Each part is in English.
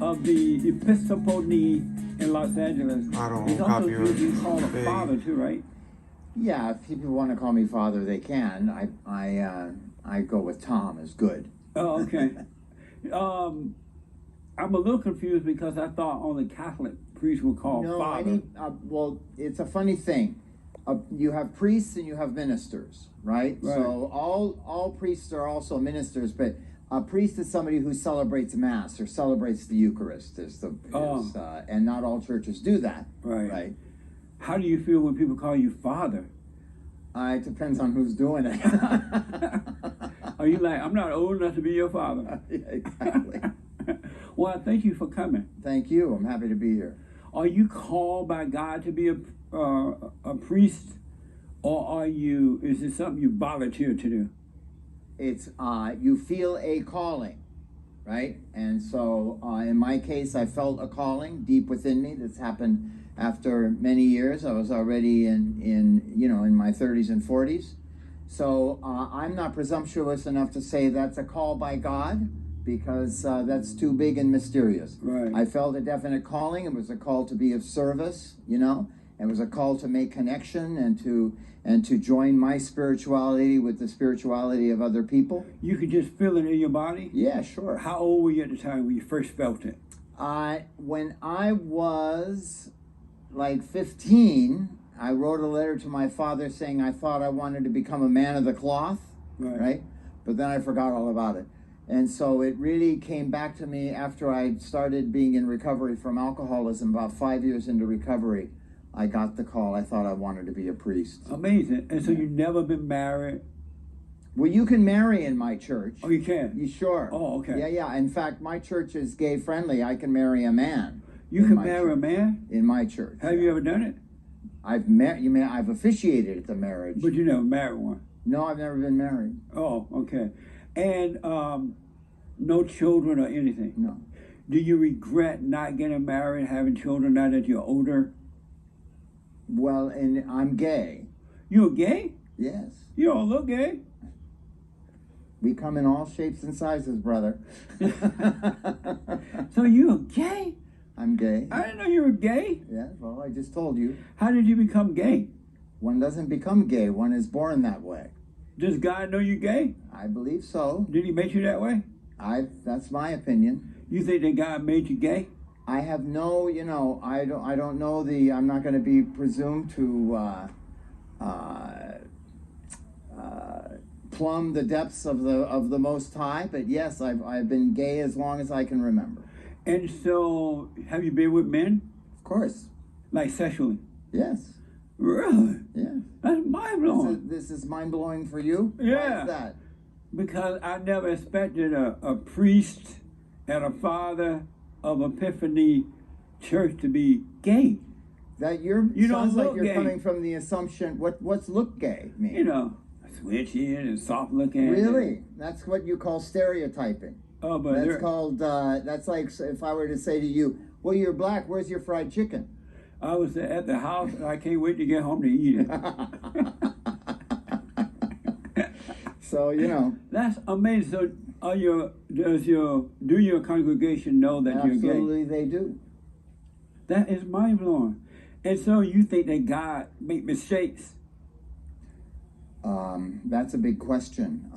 of the Episcopal knee in Los Angeles. I don't He's also copy your being called a thing. father too, right? Yeah, if people want to call me father, they can. I go with Tom as good. Oh, okay. I'm a little confused because I thought only Catholic priests were called No, father. well, it's a funny thing. You have priests and you have ministers, right? Right. So all priests are also ministers, but a priest is somebody who celebrates Mass or celebrates the Eucharist. And not all churches do that. Right. Right. How do you feel when people call you father? It depends on who's doing it. Are you like, I'm not old enough to be your father? Yeah, exactly. Well, thank you for coming. Thank you. I'm happy to be here. Are you called by God to be a priest, or is it something you volunteer to do? It's you feel a calling, right? And so in my case, I felt a calling deep within me. That's happened after many years. I was already in my 30s and 40s. So I'm not presumptuous enough to say that's a call by God, because that's too big and mysterious. Right. I felt a definite calling. It was a call to be of service, It was a call to make connection and to join my spirituality with the spirituality of other people. You could just feel it in your body? Yeah, sure. How old were you at the time when you first felt it? When I was like 15, I wrote a letter to my father saying I thought I wanted to become a man of the cloth, right? But then I forgot all about it. And so it really came back to me after I started being in recovery from alcoholism. About 5 years into recovery, I got the call. I thought I wanted to be a priest. Amazing. And so you've never been married? Well, you can marry in my church. Oh, you can? You sure? Oh, okay. Yeah. In fact, my church is gay friendly. I can marry a man. You can marry a man? In my church. Have you ever done it? I've officiated the marriage. But you never married one? No, I've never been married. Oh, okay. And no children or anything? No. Do you regret not getting married, having children now that you're older? Well, and I'm gay. You're gay? Yes. You don't look gay. We come in all shapes and sizes, brother. So you're gay? I'm gay. I didn't know you were gay. Yeah, well, I just told you. How did you become gay? One doesn't become gay. One is born that way. Does God know you're gay? I believe so. Did he make you that way? That's my opinion. You think that God made you gay? I have no, I don't know I'm not going to be presumed to plumb the depths of the Most High, but yes, I've been gay as long as I can remember. And so, have you been with men? Of course. Like sexually? Yes. Really? Yeah. That's mind-blowing. This is mind-blowing for you? Yeah. Why is that? Because I never expected a priest and a father of Epiphany Church to be gay. That You don't sounds like look you're gay. coming from the assumption. What's look gay mean? Switchy and soft looking. Really? That's what you call stereotyping. Oh, but That's called. That's like if I were to say to you, "Well, you're black. Where's your fried chicken?" I was at the house and I can't wait to get home to eat it. So That's amazing. So do your congregation know that you're gay? Absolutely, they do. That is mind blowing. And so you think that God make mistakes? That's a big question.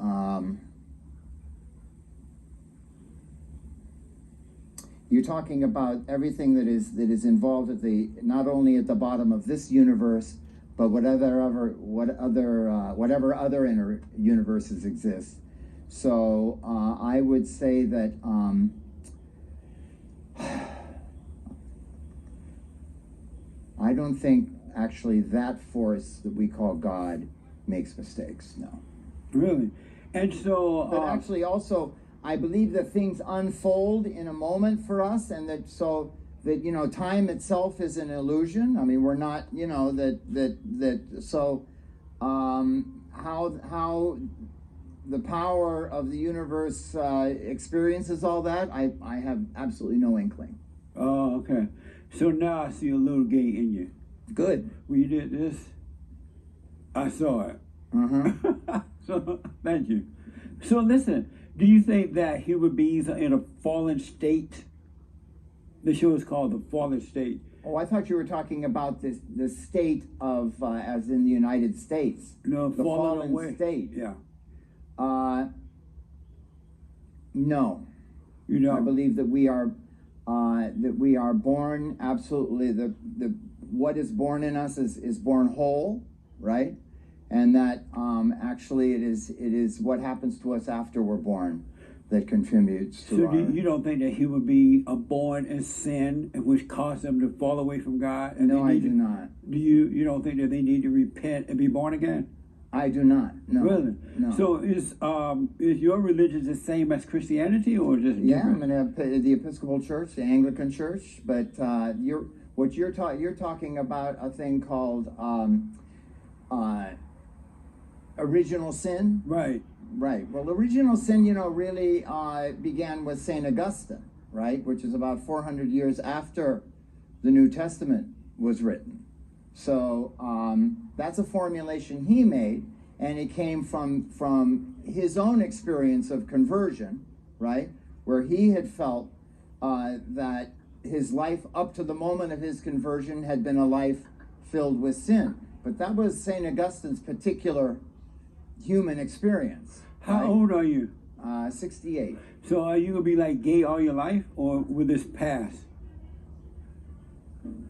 You're talking about everything that is involved at not only at the bottom of this universe, but whatever other inner universes exist. So I would say that I don't think actually that force that we call God makes mistakes. No. Really? And so But actually also I believe that things unfold in a moment for us, and that time itself is an illusion. I mean, we're not, how the power of the universe experiences all that, I have absolutely no inkling. Oh, okay. So now I see a little gay in you. Good. When you did this, I saw it. So thank you. So listen, do you think that human beings are in a fallen state? The show is called The Fallen State. Oh, I thought you were talking about the state of, as in the United States. No, the fallen away. state. Yeah. No. You know. I believe that we are born absolutely. The what is born in us is born whole, right? And that actually it is what happens to us after we're born that contributes to So you don't think that human beings are born in sin, which caused them to fall away from God? And no, I do not. Do you don't think that they need to repent and be born again? I do not. No. Really? No. So is your religion the same as Christianity, or just different? I'm in the Episcopal Church, the Anglican Church, but you're talking about a thing called original sin. Right. Right. Well, original sin, really began with St. Augustine, right, which is about 400 years after the New Testament was written. So that's a formulation he made, and it came from his own experience of conversion, right, where he had felt that his life up to the moment of his conversion had been a life filled with sin. But that was St. Augustine's particular human experience. How old are you? 68. So are you gonna be like gay all your life, or will this pass?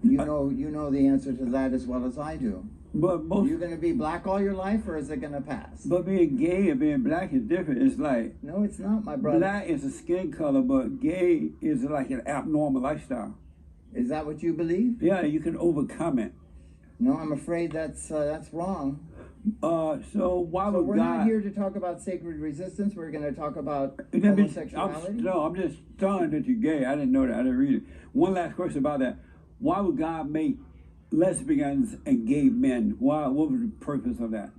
You know the answer to that as well as I do. But Are you going to be black all your life, or is it going to pass? But being gay and being black is different. It's like no, it's not, my brother. Black is a skin color, but gay is like an abnormal lifestyle. Is that what you believe? Yeah, you can overcome it. No, I'm afraid that's wrong. So why would we're God? Not here to talk about sacred resistance. We're going to talk about homosexuality. I'm just stunned that you're gay. I didn't know that. I didn't read it. One last question about that. Why would God make lesbians and gay men? Why? What was the purpose of that?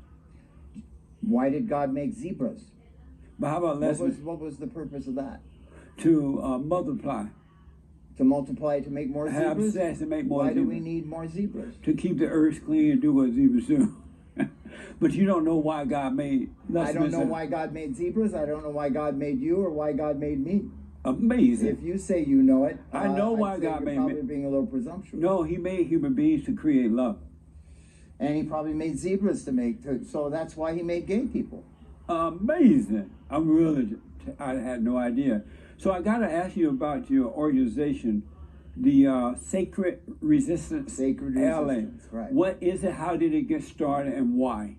Why did God make zebras? But how about lesbians? What was the purpose of that? To multiply. To multiply, to make more zebras? Have sex and make more zebras. Why do we need more zebras? To keep the earth clean and do what zebras do. But you don't know why God made lesbians. I don't know why God made zebras. I don't know why God made you or why God made me. Amazing. If you say you know it, I know why God made me. Probably being a little presumptuous. No, He made human beings to create love. And He probably made zebras so that's why He made gay people. Amazing. I had no idea. So I got to ask you about your organization, the Sacred Resistance. Sacred Resistance, right. What is it? How did it get started, and why?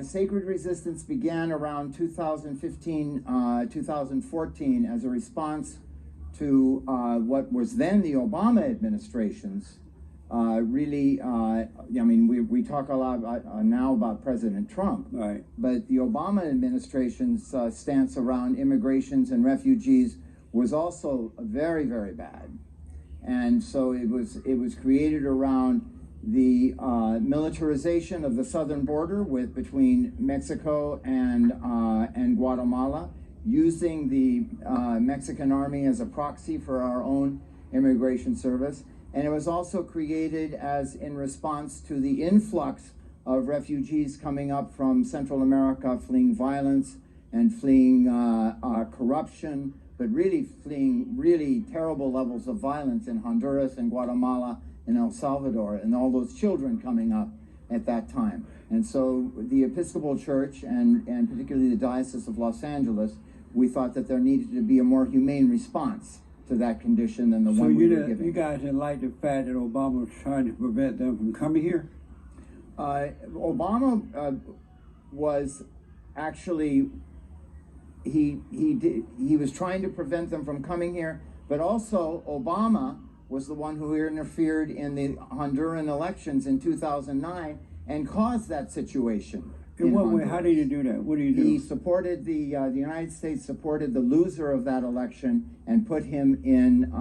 Sacred Resistance began around 2015, 2014 as a response to what was then the Obama administration's we talk a lot now about President Trump, right? But the Obama administration's stance around immigrations and refugees was also very, very bad. And so it was created around the militarization of the southern border between Mexico and Guatemala, using the Mexican army as a proxy for our own immigration service. And it was also created as in response to the influx of refugees coming up from Central America, fleeing violence and fleeing corruption, but really fleeing really terrible levels of violence in Honduras and Guatemala and El Salvador, and all those children coming up at that time. And so the Episcopal Church, and particularly the Diocese of Los Angeles, we thought that there needed to be a more humane response to that condition than the one we were giving. You guys didn't like the fact that Obama was trying to prevent them from coming here? Obama was actually, he was trying to prevent them from coming here, but also Obama was the one who interfered in the Honduran elections in 2009 and caused that situation. In what way? How did you do that? What do you do? He supported the United States supported the loser of that election and put him in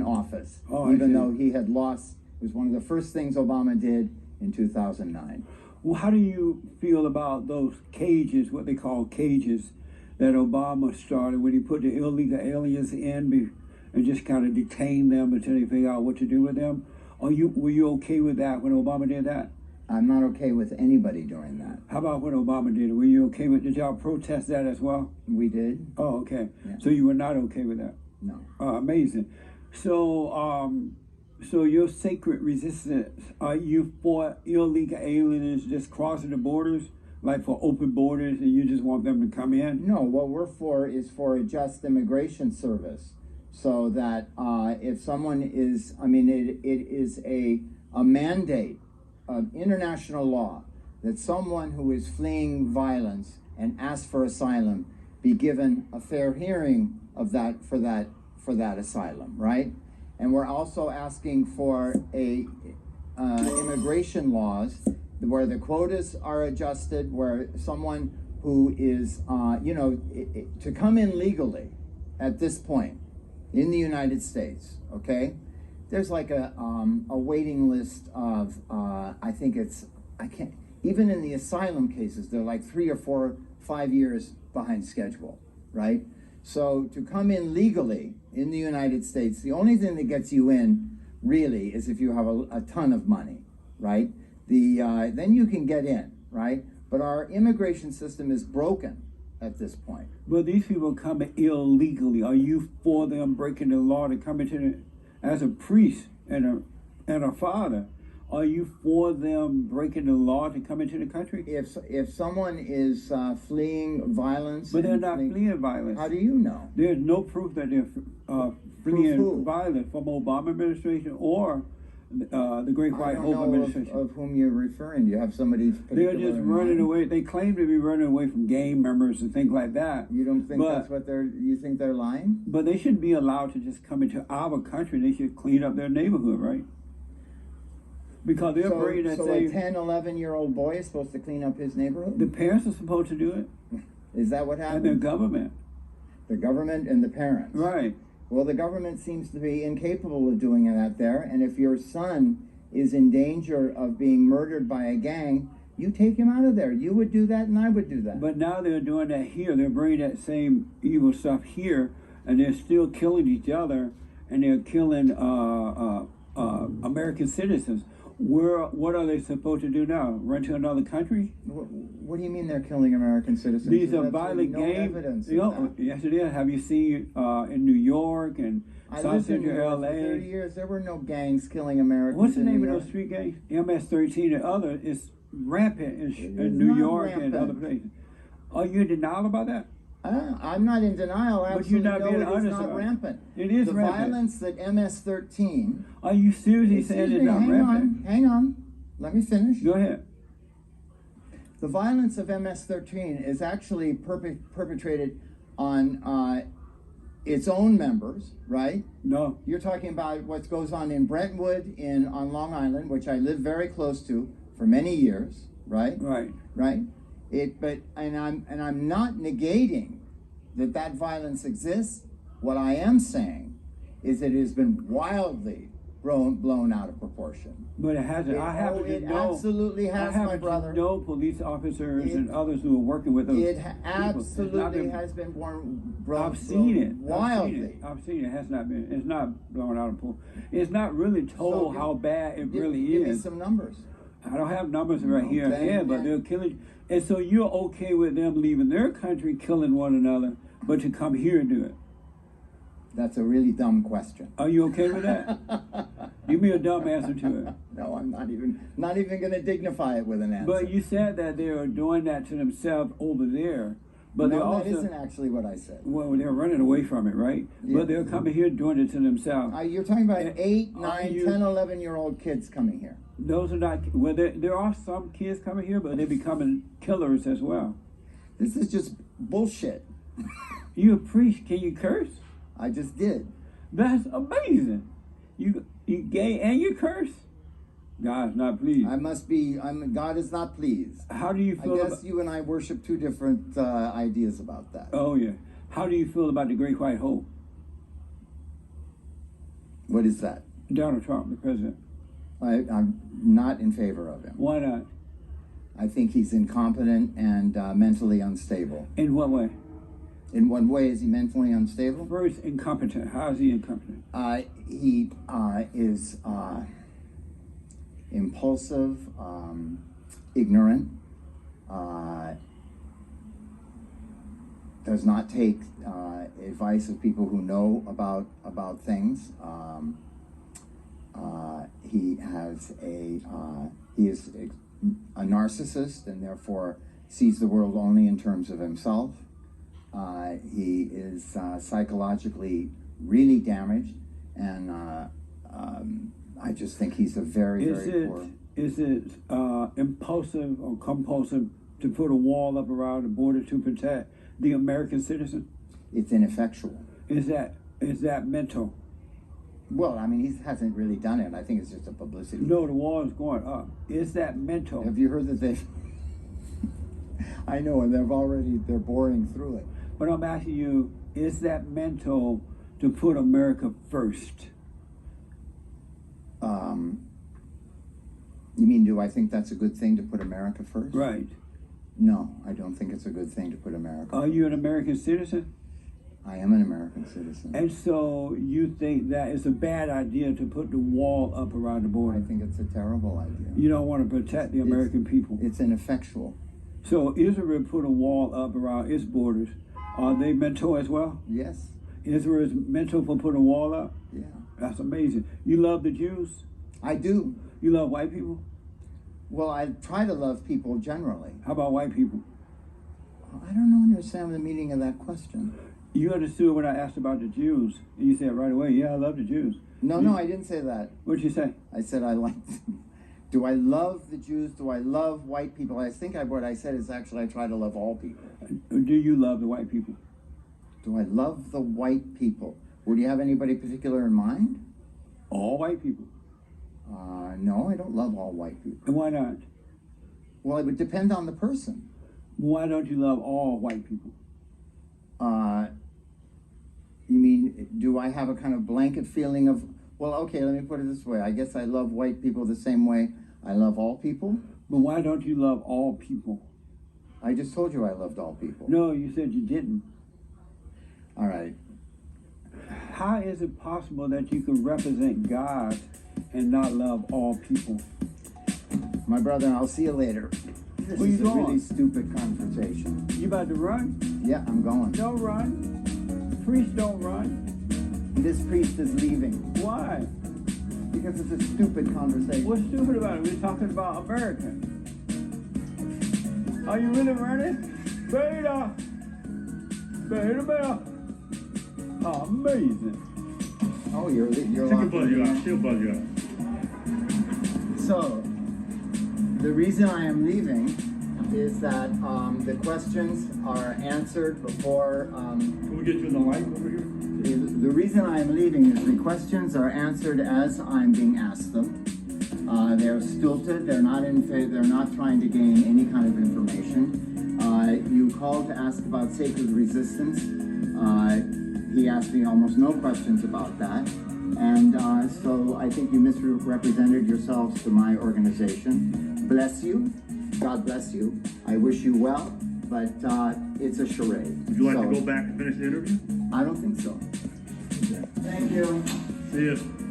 office, even though he had lost. It was one of the first things Obama did in 2009. Well, how do you feel about those cages, what they call cages, that Obama started when he put the illegal aliens in and just kind of detained them until they figure out what to do with them? Were you okay with that when Obama did that? I'm not okay with anybody doing that. How about when Obama did it? Were you okay with it? Did y'all protest that as well? We did. Oh, okay. Yeah. So you were not okay with that? No. Amazing. So your sacred resistance, are you for illegal aliens just crossing the borders, like for open borders, and you just want them to come in? No, what we're for is for a just immigration service, so that if someone is, I mean, it is a mandate of international law that someone who is fleeing violence and asks for asylum be given a fair hearing of that for that asylum, right? And we're also asking for a immigration laws where the quotas are adjusted, where someone who is, to come in legally at this point in the United States, okay? There's like a waiting list of, even in the asylum cases, they're like 3 or 4, 5 years behind schedule, right? So to come in legally in the United States, the only thing that gets you in really is if you have a ton of money, right? Then you can get in, right? But our immigration system is broken at this point. But these people come illegally. Are you for them breaking the law to come into as a priest and a father? Are you for them breaking the law to come into the country? If someone is fleeing violence, but they're not fleeing violence. How do you know? There's no proof that they're fleeing violence from Obama administration or the Great White Hope administration. Of whom you're referring. Do you have somebody? They're just running away. They claim to be running away from gang members and things like that. You don't think that's what they're? You think they're lying? But they shouldn't be allowed to just come into our country. They should clean up their neighborhood, right? Because they're bringing that a 10, 11-year-old boy is supposed to clean up his neighborhood? The parents are supposed to do it. Is that what happens? And the government. The government and the parents. Right. Well, the government seems to be incapable of doing that there, and if your son is in danger of being murdered by a gang, you take him out of there. You would do that, and I would do that. But now they're doing that here. They're bringing that same evil stuff here, and they're still killing each other, and they're killing American citizens. What are they supposed to do now? Run to another country? What do you mean they're killing American citizens? These are violent gangs. Yes, it is. Have you seen in New York and South Central LA? For 30 years, there were no gangs killing Americans. What's the name of those street gangs? MS-13 and other is rampant in New York and other places. Are you in denial about that? I'm not in denial. Absolutely, but you're not being it is not rampant. It is the rampant. Violence that MS-13. Are you seriously saying it's not rampant? Hang on. Let me finish. Go ahead. The violence of MS-13 is actually perpetrated on its own members, right? No. You're talking about what goes on in Brentwood on Long Island, which I live very close to for many years, right? Right. Right. I'm not negating that violence exists. What I am saying is that it has been wildly blown out of proportion. But it hasn't. It absolutely has, my brother. I know police officers and others who are working with those. It absolutely has been blown. I've seen it wildly. I've seen it. It has not been. It's not blown out of proportion. It's not really told how bad it really is. Give me some numbers. I don't have numbers right here, but they're killing. And so you're okay with them leaving their country, killing one another, but to come here and do it? That's a really dumb question. Are you okay with that? Give me a dumb answer to it. No, I'm not even going to dignify it with an answer. But you said that they are doing that to themselves over there. But no, that isn't actually what I said. Well, they're running away from it, right? Yeah. But they're coming here doing it to themselves. You're talking about 8, 9, 10, 11-year-old kids coming here. Those are not, well, there are some kids coming here, but they're becoming killers as well. This is just bullshit. You a priest, can you curse? I just did. That's amazing. You gay and you curse? God's not pleased. God is not pleased. How do you feel? I guess you and I worship two different ideas about that. Oh, yeah. How do you feel about the Great White Hope? What is that? Donald Trump, the president. I'm not in favor of him. Why not? I think he's incompetent and mentally unstable. In what way? In what way is he mentally unstable? First, incompetent. How is he incompetent? He is impulsive, ignorant, does not take advice of people who know about things. He is a narcissist and therefore sees the world only in terms of himself. He is psychologically really damaged, and I just think he's a very poor. Is it impulsive or compulsive to put a wall up around the border to protect the American citizen? It's ineffectual. Is that mental? Well, I mean, he hasn't really done it. I think it's just a publicity. No, the wall is going up. Is that mental? Have you heard that they? I know, and they're boring through it. But I'm asking you, is that mental to put America first? You mean, do I think that's a good thing to put America first? Right. No, I don't think it's a good thing to put America. Are you an American citizen? I am an American citizen. And so you think that it's a bad idea to put the wall up around the border? I think it's a terrible idea. You don't want to protect the American people. It's ineffectual. So Israel put a wall up around its borders. Are they mental as well? Yes. Israel is mental for putting a wall up? Yeah. That's amazing. You love the Jews? I do. You love white people? Well, I try to love people generally. How about white people? I don't understand the meaning of that question. You understood when I asked about the Jews. And you said right away, yeah, I love the Jews. No, I didn't say that. What'd you say? I said I like them. Do I love the Jews? Do I love white people? I think what I said is actually I try to love all people. Do you love the white people? Do I love the white people? Would you have anybody particular in mind? All white people. No, I don't love all white people. And why not? Well, it would depend on the person. Why don't you love all white people? You mean, do I have a kind of blanket feeling of, well, okay, let me put it this way. I guess I love white people the same way I love all people. But why don't you love all people? I just told you I loved all people. No, you said you didn't. All right. How is it possible that you can represent God and not love all people? My brother, I'll see you later. This Where you is a going? really stupid conversation. You about to run? Yeah, I'm going. Don't run. Priests don't run. This priest is leaving Why? because it's a stupid conversation. What's stupid about it? We're talking about America. Are you really running? Beta! Beta! Oh, amazing. Oh, you're She'll locked buzz you in. out. She'll buzz you out. So, the reason I am leaving is that the questions are answered before. Can we get you in the light over here? The reason I am leaving is the questions are answered as I'm being asked them. They're stilted. They're not they're not trying to gain any kind of information. You called to ask about sacred resistance. He asked me almost no questions about that. And so I think you misrepresented yourselves to my organization. Bless you. God bless you. I wish you well, but it's a charade. Would you like to go back and finish the interview? I don't think so. Thank you. See you.